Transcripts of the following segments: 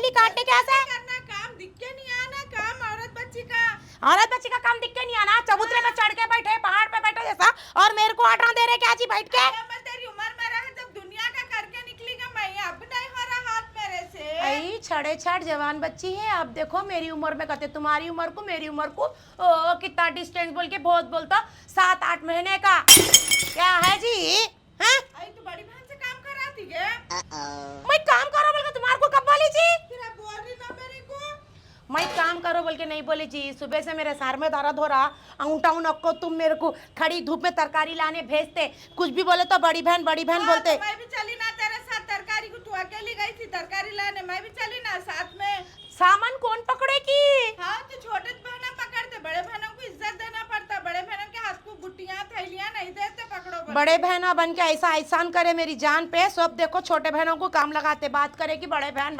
की काटने के ऐसे करना काम दिख के नहीं आना, काम औरत बच्ची का काम दिख के नहीं आना। चबूतरे पे चढ़ के बैठे, पहाड़ पे बैठे जैसा, और मेरे को ऑर्डर दे रहे क्या जी बैठ के। मैं तेरी उम्र में रहा जब दुनिया का करके निकली का, मैं अब नहीं हो रहा हाथ मेरे से। आई छड़े छड़ जवान बच्ची है। अब देखो मेरी उम्र में कहते तुम्हारी उम्र को मेरी उम्र को कितना डिस्टेंस बोल के बहुत बोलता 7-8 महीने का क्या है जी। हैं आई तू बड़ी बहन से काम कराती है। मैं काम करो बोल के तुम्हारे को कब बोली जी। फिर अब बोल रही ना मेरे को। मैं काम करो बोल के नहीं बोली जी। सुबह से मेरे सर में दर्द हो रहा, अंगूठा नक्को तुम मेरे को खड़ी धूप में तरकारी लाने भेजते, कुछ भी बोले तो बड़ी बहन बोलते। तो मैं भी चली ना तेरे साथ तरकारी को, तू अकेली गई थी तरकारी लाने, मैं भी चली ना साथ में। सामान कौन पकड़े की। हाँ तो छोटे बहना पकड़ते, बड़े बहनों को इज्जत देना पड़ता। बड़े बहनों के हाथ को गुटियां थैलियां नहीं देते पकड़ो बोल। बड़े बहना बन के ऐसा एहसान करे मेरी जान पे। सब देखो छोटे बहनों को काम लगाते, बात करे कि बड़े बहन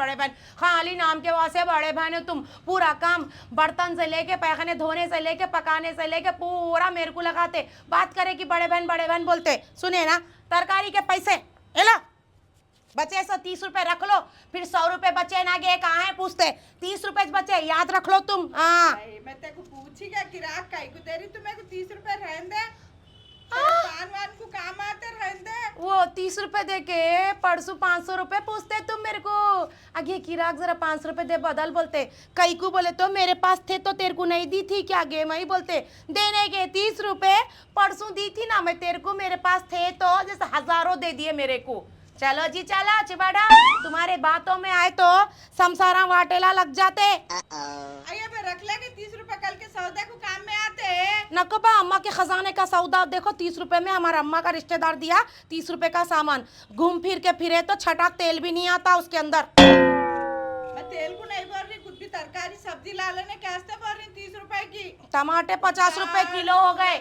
खाली नाम के वास्ते बड़े बहन हो तुम। पूरा काम बर्तन से लेके पैखाने धोने से लेके पकाने से लेके पूरा मेरे को लगाते, बात करे कि बड़े बहन बोलते। सुने ना तरकारी के पैसे एला बचे 130 रुपए रख लो, फिर 100 रुपए बचे ना गए कहाँ है पूछते, 30 रुपए बचे याद रख लो तुम। हाँ मैं तेरे को पूछी क्या किराक काई को दे रही, तू मेरे को 30 रुपए रहने दे। पान वान को काम आते रहने दे। वो 30 रुपए दे के परसों 500 रुपए पूछते तुम मेरे को। आगे किराक जरा 500 रुपए दे बदल बोलते। कई को बोले तो मेरे पास थे तो तेरे को नहीं दी थी क्या गे, मैं बोलते देने के 30 रुपए परसों दी थी ना मैं तेरे को, मेरे पास थे तो जैसे हजारों दे दिए मेरे को। चलो जी चला चिबाड़ा, तुम्हारे बातों में आए तो समसारा वाटेला लग जाते। आइए मैं रख लेंगे 30 रुपए, कल के सौदे को काम में आते। नकोबा अम्मा के खजाने का सौदा देखो 30 रुपए में हमारा अम्मा का रिश्तेदार दिया 30 रुपए का सामान। घूम फिर के फिरे तो छटाक तेल भी नहीं आता उसके अंदर। मैं तेल को नहीं बोल रही, कुछ भी तरकारी सब्जी ला लेने कैसे बोल रही 30 रुपए की। टमाटे 50 रुपए किलो हो गए।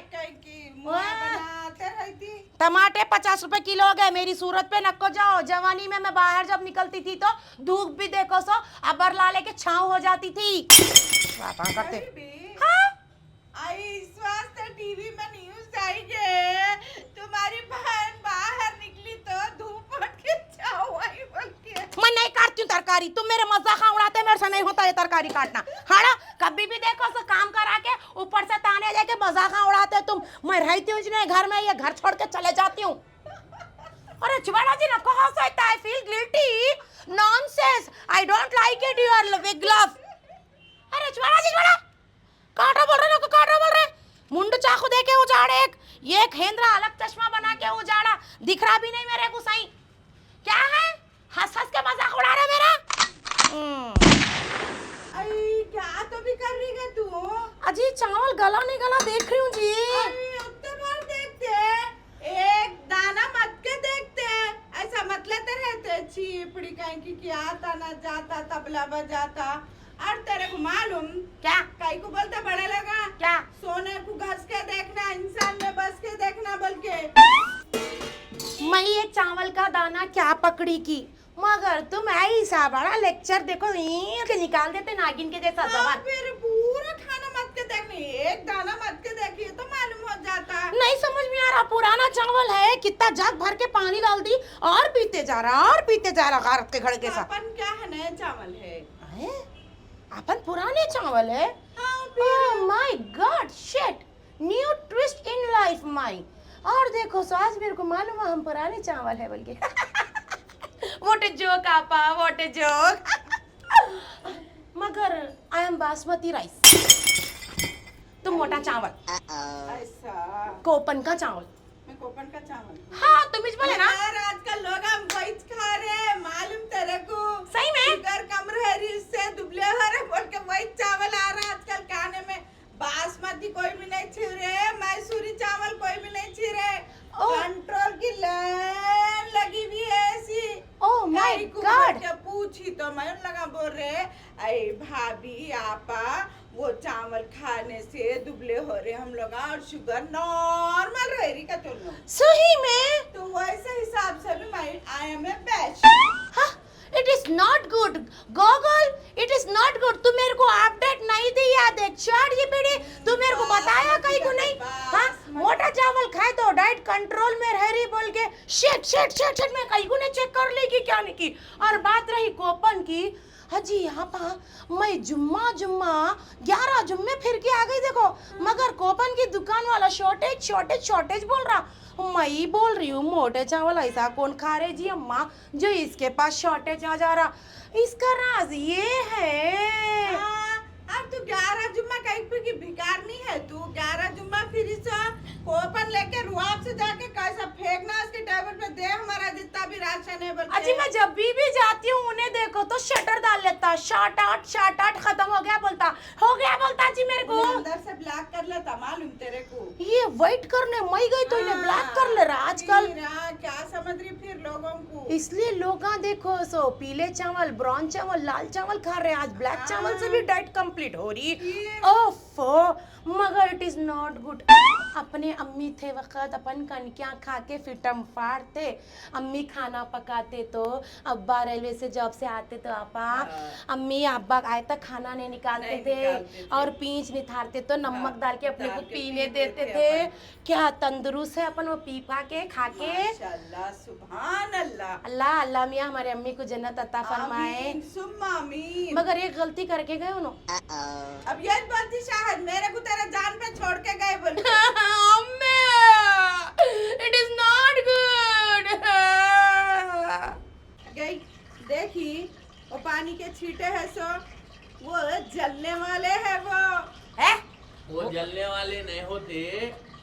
बनाते रहती। टमाटे 50 रुपए किलो हो गए। मेरी सूरत पे नक्को जाओ। जवानी में मैं बाहर जब निकलती थी तो धूप भी देखो सो अबर लाले के छाँव हो जाती थी। करते हाँ? आई इस वास्ते टीवी में न्यूज़ आई है तुम्हारी बहन बाहर निकली तो धूप पड़ के छाँव आई बोल के। मैं नहीं काटती हूँ तरकारी, तुम मेरे मजाक उड़ाते, मेरे से नहीं होता ये तरकारी काटना। हाँ कभी भी देखो सो काम करा के ऊपर से ताने लेके मजाक उड़ाते तुम। मैं रहती हूँ इसने घर में, ये घर छोड़ के चले जाती हूँ। अरे चिबाड़ा जी ना कहाँ से I feel guilty. Nonsense, I don't like it your big love. अरे चिबाड़ा जी चिबाड़ा काटा बोल रहे ना, काटा बोल रहे। मुंड चाकू दे के उजाड़े, एक हेंद्रा अलग चश्मा बना के उजाड़ा, दिख रहा भी नहीं मेरे को सही। क्या है हंस हंस के मजाक उड़ा रहे मेरा। आई क्या तो भी कर रही है तू। अजी चावल गला नहीं गला देख रही हूँ जी। उतने बार देखते एक दाना मत के देखते, ऐसा मत लेते रहते चीपड़ी कहीं की क्या ताना जाता तबला बजाता। और तेरे को मालूम क्या कई को बोलते बड़े लगा क्या सोने को घस के देखना, इंसान में बस के देखना बोल के। मैं ये चावल का दाना क्या पकड़ी की, मगर तुम ऐसा बड़ा लेक्चर देखो के निकाल देते नागिन के जैसा जवान। फिर पूरा खाना मत के देखनी, एक दाना मत के देखिए तो मालूम हो जाता। नहीं समझ में आ रहा, पुराना चावल है, कितना जग भर के पानी डाल दी और पीते जा रहा गारत के घड़े के साथ। अपन क्या है नया चावल है, अपन पुराने चावल है। Oh my God shit, new twist in life my. और देखो सो आज मेरे को मालूम है हम पुराने चावल है बोल के। व्हाट अ जोक आपा, व्हाट अ जोक। मगर आई एम बासमती राइस, तुम मोटा चावल। ऐसा कोपन का चावल। मैं कोपन का चावल। हाँ तुम इस बोले ना आजकल लोग हम वही खा रहे, मालूम तेरे को। सही में शुगर कम रह रही इससे दुबले हो रहे बोल के वही चावल आ रहा है आजकल खाने में। बासमती कोई भी नहीं छी रहे, मैसूरी चावल कोई भी नहीं छी रहे। कंट्रोल की लाइन लगी हुई है ऐसी। Oh my God. पूछी तो मैं लगा बोल रहे अरे भाभी आपा वो चावल खाने से दुबले हो रहे हम लोग और शुगर नॉर्मल रह रही का तुम लोग। सही में तो वैसे हिसाब से भी मैं I am a best. It is not good goggle, it is not good. तू मेरे को अपडेट नहीं दी याद है शॉर्ट ये पीढ़ी, तू मेरे को बताया कहीं को नहीं। हाँ मोटा चावल खाए तो डाइट कंट्रोल में रह रही बोल के शिट मैं कहीं को नहीं चेक कर ली कि क्या नहीं की। और बात रही कोपन की, अजी यहाँ पा मैं जुम्मा 11 जुम्मे फिर के आ गई देखो, मगर कोपन की दुकान वाला शॉर्टेज बोल रहा। मैं ही बोल रही हूँ मोटे चावल ऐसा कौन खा रहे जी अम्मा जो इसके पास शॉर्टेज आ जा रहा। इसका राज ये है। अब तू 11 जुम्मा कहीं पे की भिकार नहीं है तू। 11 जुम्मा फिर से कोपन लेके रुआब से जाके कैसा फेंकना उसके टेबल पे दे, हमारा जितना भी राशन है बोल के। अजी मैं जब भी जाती हूँ उन्हें देखो तो शटर डाल लेता, शार्ट आउट खत्म हो गया बोलता जी मेरे को। अंदर से ब्लैक कर लेता मालूम तेरे को। ये वेट करने मैं गई तो इन्हें ब्लैक कर ले रहा आजकल। क्या समझ रही फिर लोगों को। इसलिए लोग देखो सो पीले चावल, ब्राउन चावल, लाल चावल खा रहे हैं। आज ब्लैक चावल से भी डाइट कंप्लीट हो रही। ओफो, मगर इट इज नॉट गुड। अपने अम्मी थे वक्त अपन कनकियाँ खा के फिटम फाड़ते, अम्मी खाना पकाते तो अब्बा रेलवे से जॉब से आते तो आपा अम्मी अब्बा आए तक खाना नहीं निकालते थे और पींच निथारते तो नमक डाल के अपने को पीने देते थे। क्या तंदुरुस्त है अपन वो पी पा के खा के। माशाल्लाह, सुभान अल्लाह। अल्लाह अल्लाह मियाँ हमारे अम्मी को जन्नत अता फरमाए। आमीन सुम्मा आमीन। मगर एक गलती करके गए उन्होंने। अब ये बोलती शायद मेरे को तेरे जान पे छोड़ के गए बोल। It is not good. गई देखी वो पानी के छींटे है सो वो जलने वाले है वो जलने वाले नहीं होते।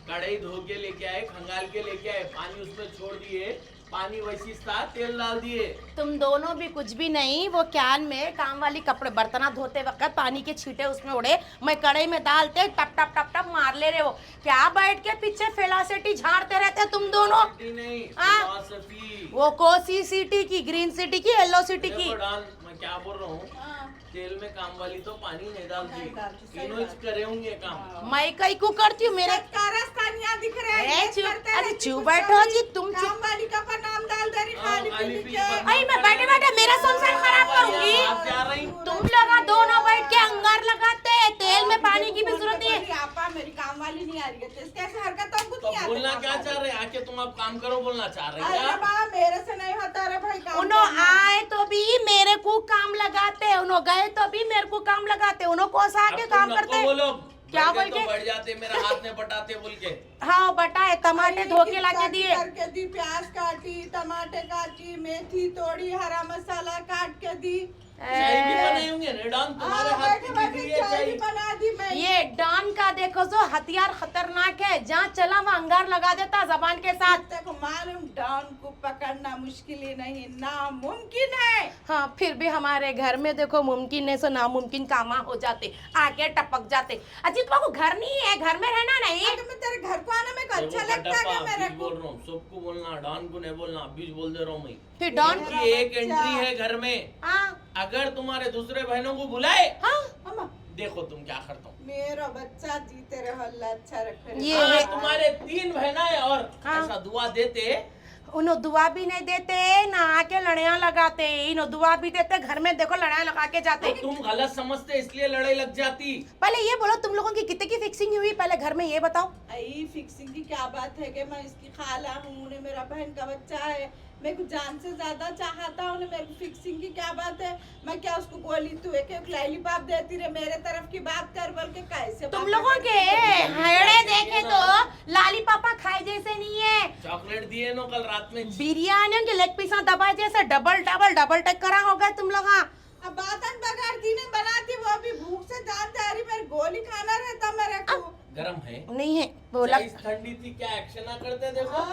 कढ़ाई धो के लेके आए, खंगाल के लेके आए, पानी उसमें छोड़ दिए, पानी वैसी था, तेल डाल दिए। तुम दोनों भी कुछ भी नहीं। वो कैन में काम वाली कपड़े बर्तना धोते वक्त पानी के छींटे उसमें उड़े, मैं कढ़ाई में डालते टप टप टप टप मार ले रहे हो। क्या बैठ के पीछे फिलॉसफी झाड़ते रहते तुम दोनों। नहीं, फिलॉसफी। वो कौन सिटी की, ग्रीन सिटी की, येलो सिटी की। मैं क्या बोल रहा हूँ, तेल में काम वाली तो पानी नहीं डालती, तीनों ही करे होंगे काम। मैं कई को करती हूँ मेरे कारस्तानिया दिख रहे हैं। अरे चुप बैठो जी तुम। काम वाली का नाम डाल दे रही खाली पी के। अरे मैं बैठे बैठे मेरा संसार खराब करूंगी। तुम लोग दोनों बैठ के अंगार लगाते हैं, तेल में पानी की भी जरूरत है। आपा मेरी काम वाली नहीं आ रही है तो इसके ऐसे हरकतों को तो नहीं आता। बोलना क्या चाह रहे, आके तुम अब काम करो बोलना चाह रहे अरे क्या? बा मेरे से नहीं होता रे भाई काम। उन्होंने आए तो भी मेरे को काम लगाते, उन्होंने गए तो भी मेरे को काम लगाते, उन्होंने कोसा आके काम करते। बोलो क्या बोल तो के बढ़ जाते, मेरा हाथ में बटाते बोल के। हाँ बटाए, टमाटे धो के लाके दिए, करके दी, प्याज काटी, टमाटे काटी, मेथी तोड़ी, हरा मसाला काट के दी। चाय भी बनाए होंगे ना डॉन, तुम्हारे हाथ की दिख रही है चाय भी चाय। बना दी मैं। ये डॉन का देखो जो हथियार खतरनाक है, जहाँ चला वहाँ अंगार लगा देता जबान के साथ। देखो मालूम डॉन को पकड़ना मुश्किल ही नहीं, नामुमकिन है। हाँ फिर भी हमारे घर में देखो मुमकिन है सो नामुमकिन काम हो जाते, आके टपक जाते। अजीत बाबू घर नहीं है, घर में रहना नहीं। अगर मैं तेरे घर को आना मेरे को अच्छा लगता है मेरे को। बोल रहा हूँ सबको बोलना, डॉन को नहीं बोलना, बीच बोल दे रहा हूँ मैं। फिर डॉन की एक एंट्री है घर में। हाँ अगर तुम्हारे दूसरे बहनों को बुलाए, हाँ अम्मा देखो तुम क्या करता हूँ। मेरा बच्चा जीते रहो, अल्लाह अच्छा रखे। ये हाँ, है। तुम्हारे 3 बहनाएं और हाँ। ऐसा दुआ देते। उन्हों दुआ भी नहीं देते ना आके लड़ाइयाँ लगाते, इन्हों दुआ भी देते, घर में देखो लड़ाई लगा के जाते। तो तुम गलत समझते इसलिए लड़ाई लग जाती। पहले ये बोलो तुम लोगों की कितने की फिक्सिंग हुई पहले घर में, ये बताओ। आई फिक्सिंग की क्या बात है कि मैं इसकी खाला हूँ, उन्हें मेरा बहन का बच्चा है, मेरे को जान से ज्यादा चाहता, उन्हें मेरे को फिक्सिंग की क्या बात है। मैं क्या उसको बोली तू एक लॉलीपॉप देती रे, मेरे तरफ की बात कर बोल के कैसे। तुम लोगों के हेड़े देखे तो लालीपापा खाए जैसे नहीं है। चॉकलेट दिए नो कल रात में। बिरयानी के लेग पीसा दबाए जैसे डबल टक करा होगा तुम लोग। अब बातन बगाड़ती ने बनाती, वो भी भूख से जान जा रही, मेरे गोली खाना रहता मेरे को। गरम है नहीं है बोला, चाय ठंडी थी, क्या एक्शन ना करते देखो।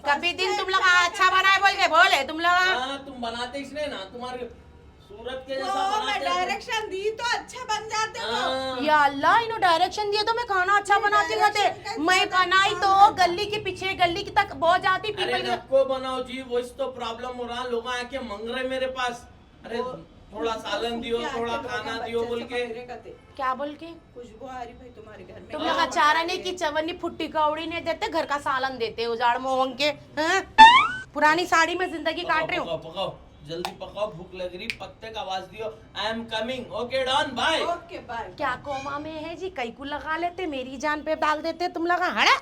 कभी दिन तुम लोग अच्छा बनाए बोल के बोले तुम लोग। हाँ तुम बनाते इसलिए ना, तुम्हारे सूरत के जैसा वो मैं बनाते। डायरेक्शन दी तो अच्छा बन जाते हो। हाँ। या अल्लाह इन्हों डायरेक्शन दिए तो मैं खाना अच्छा बनाती रहते। मैं बनाई तो गली के पीछे गली की तक बहुत जाती अरे पीपल। नको बनाओ जी, वो तो प्रॉब्लम हो रहा, लोग आके मांग रहे मेरे पास। अरे थोड़ा सालन दियो, थोड़ा खाना दियो बोल के। क्या बोल के खुशबू आ रही भाई तुम्हारे घर में। तुम लोग अचारने की चवन्नी फुट्टी कौड़ी नहीं देते, घर का सालन देते उजाड़ मोहंग के। हैं? पुरानी साड़ी में जिंदगी काट रही हूँ। पकाओ पकाओ जल्दी पकाओ, भूख लग रही, पत्ते का आवाज दियो। I am coming. Okay done bye. Okay bye. क्या कोमा में है जी, कई को लगा लेते, मेरी जान पे डाल देते तुम लगा। हड़ा